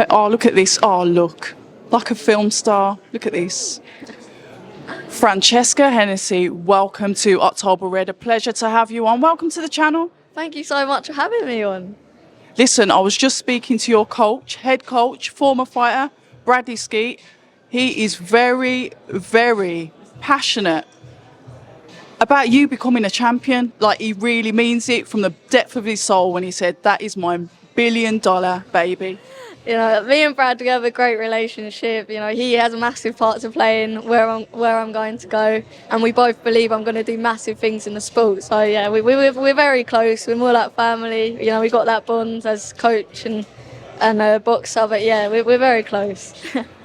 Oh, look at this. Oh, look. Like a film star. Look at this. Francesca Hennessy, welcome to October Red. A pleasure to have you on. Welcome to the channel. Thank you so much for having me on. Listen, I was just speaking to your coach, head coach, former fighter, Bradley Skeete. He is very, very passionate about you becoming a champion. Like, he really means it from the depth of his soul when he said, that is my $1 billion baby. You know, me and Brad, we have a great relationship. You know, he has a massive part to play in where I'm going to go, and we both believe I'm going to do massive things in the sport. So yeah, we're very close. We're more like family. You know, we got that bond as coach and boxer. But yeah, we're very close.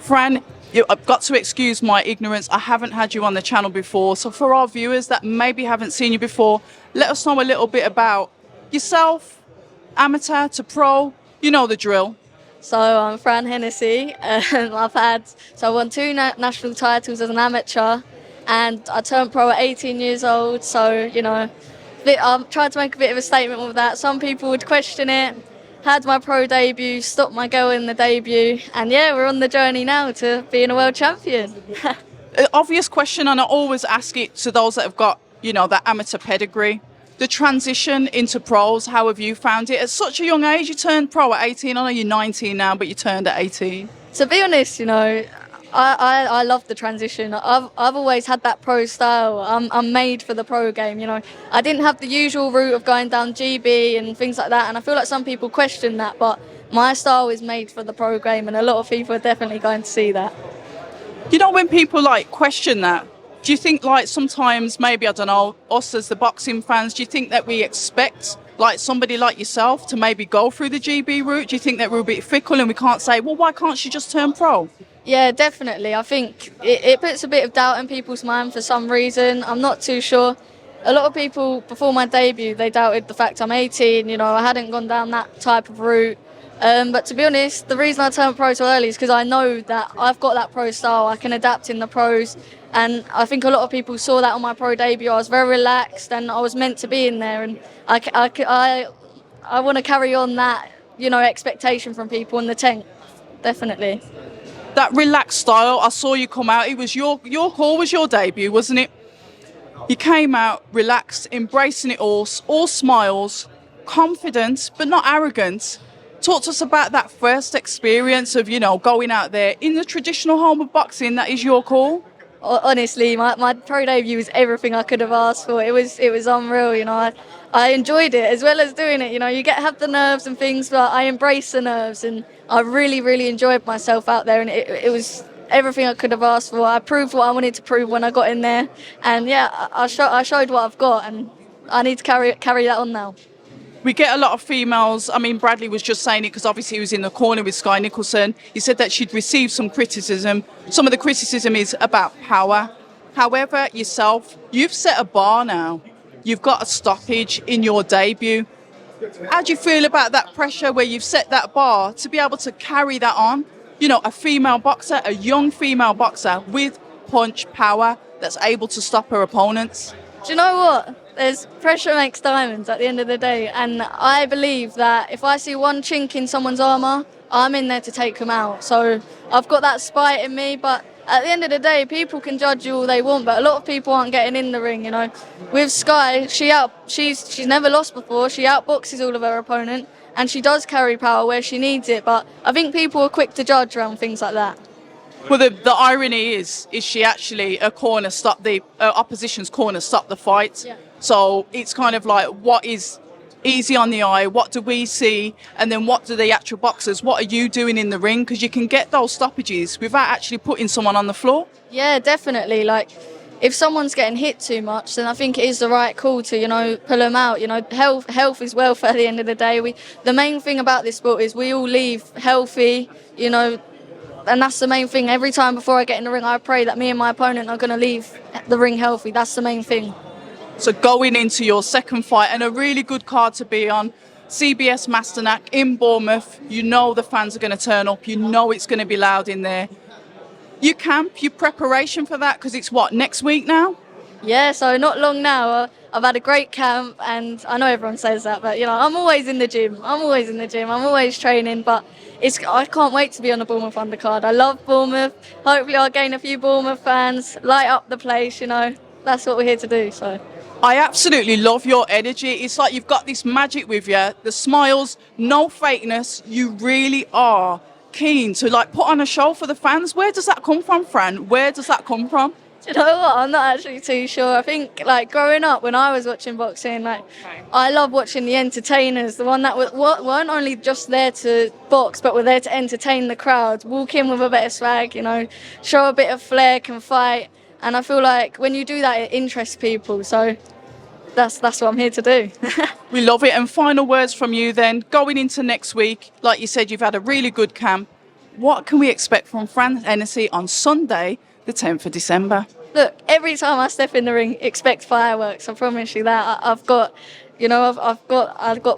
Fran, I've got to excuse my ignorance. I haven't had you on the channel before, so for our viewers that maybe haven't seen you before, let us know a little bit about yourself, amateur to pro. You know the drill. So I'm Fran Hennessy, and I won 2 national titles as an amateur, and I turned pro at 18 years old. So, you know, I tried to make a bit of a statement with that. Some people would question it. Had my pro debut, stopped my girl in the debut, and yeah, we're on the journey now to being a world champion. Obvious question, and I always ask it to those that have got, you know, that amateur pedigree. The transition into pros, how have you found it? At such a young age, you turned pro at 18. I know you're 19 now, but you turned at 18. To be honest, you know, I love the transition. I've always had that pro style. I'm made for the pro game, you know. I didn't have the usual route of going down GB and things like that, and I feel like some people question that, but my style is made for the pro game, and a lot of people are definitely going to see that. You know, when people like question that, do you think like sometimes maybe, I don't know, us as the boxing fans, do you think that we expect like somebody like yourself to maybe go through the GB route? Do you think that we're a bit fickle and we can't say, well, why can't she just turn pro? Yeah, definitely. I think it puts a bit of doubt in people's mind for some reason. I'm not too sure. A lot of people before my debut, they doubted the fact I'm 18, you know, I hadn't gone down that type of route. But to be honest, the reason I turned pro so early is because I know that I've got that pro style, I can adapt in the pros, and I think a lot of people saw that on my pro debut. I was very relaxed and I was meant to be in there, and I want to carry on that, you know, expectation from people in the tent, definitely. That relaxed style, I saw you come out, it was your call, was your debut, wasn't it? You came out relaxed, embracing it all smiles, confident but not arrogant. Talk to us about that first experience of, you know, going out there in the traditional home of boxing that is your call. Honestly, my pro debut was everything I could have asked for. It was unreal, you know. I enjoyed it as well as doing it. You know, you have the nerves and things, but I embraced the nerves, and I really, really enjoyed myself out there. And it was everything I could have asked for. I proved what I wanted to prove when I got in there, and yeah, I showed what I've got, and I need to carry that on now. We get a lot of females. I mean, Bradley was just saying it because obviously he was in the corner with Sky Nicholson. He said that she'd received some criticism. Some of the criticism is about power. However, yourself, you've set a bar now. You've got a stoppage in your debut. How do you feel about that pressure where you've set that bar to be able to carry that on? You know, a female boxer, a young female boxer with punch power that's able to stop her opponents. Do you know what? There's pressure makes diamonds at the end of the day, and I believe that if I see one chink in someone's armour, I'm in there to take them out. So I've got that spite in me, but at the end of the day, people can judge you all they want, but a lot of people aren't getting in the ring, you know. With Sky, she's never lost before. She outboxes all of her opponent, and she does carry power where she needs it, but I think people are quick to judge around things like that. Well, the irony is she actually a corner stopped the opposition's corner stopped the fight. Yeah. So it's kind of like, what is easy on the eye? What do we see? And then what do the actual boxers? What are you doing in the ring? Because you can get those stoppages without actually putting someone on the floor. Yeah, definitely. Like, if someone's getting hit too much, then I think it is the right call to, you know, pull them out. You know, health is wealth at the end of the day. The main thing about this sport is we all leave healthy, you know, and that's the main thing. Every time before I get in the ring, I pray that me and my opponent are going to leave the ring healthy. That's the main thing. So going into your second fight, and a really good card to be on, VS Masternak in Bournemouth. You know the fans are going to turn up. You know it's going to be loud in there. You camp, your preparation for that, because it's what, next week now? Yeah, so not long now. I've had a great camp, and I know everyone says that, but you know, I'm always in the gym. I'm always training, but I can't wait to be on the Bournemouth undercard. I love Bournemouth. Hopefully, I'll gain a few Bournemouth fans, light up the place. You know, that's what we're here to do. So. I absolutely love your energy. It's like you've got this magic with you. The smiles, no fakeness. You really are keen to like put on a show for the fans. Where does that come from, Fran? Where does that come from? Do you know what? I'm not actually too sure. I think like growing up when I was watching boxing, like I love watching the entertainers, the one that weren't only just there to box, but were there to entertain the crowd, walk in with a bit of swag, you know, show a bit of flair, can fight. And I feel like when you do that, it interests people. So that's what I'm here to do. We love it. And final words from you then, going into next week, like you said, you've had a really good camp. What can we expect from Fran Hennessy on Sunday, the 10th of December? Look, every time I step in the ring, expect fireworks. I promise you that. I've got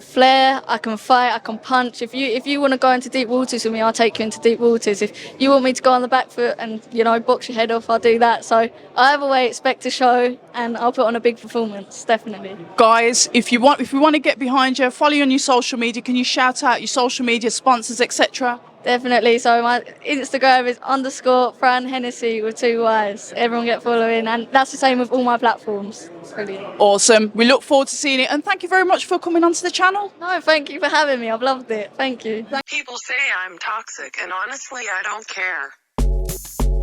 flair. I can fight. I can punch. If you want to go into deep waters with me, I'll take you into deep waters. If you want me to go on the back foot and box your head off, I'll do that. So either way, expect a show, and I'll put on a big performance, definitely. Guys, if we want to get behind you, follow you on your social media. Can you shout out your social media sponsors, etc.? Definitely. So my Instagram is _Fran Hennessy with 2 Y's. Everyone get following, and that's the same with all my platforms. Brilliant. Awesome. We look forward to seeing it, and thank you very much for coming onto the channel. No, thank you for having me. I've loved it. Thank you. People say I'm toxic, and honestly, I don't care.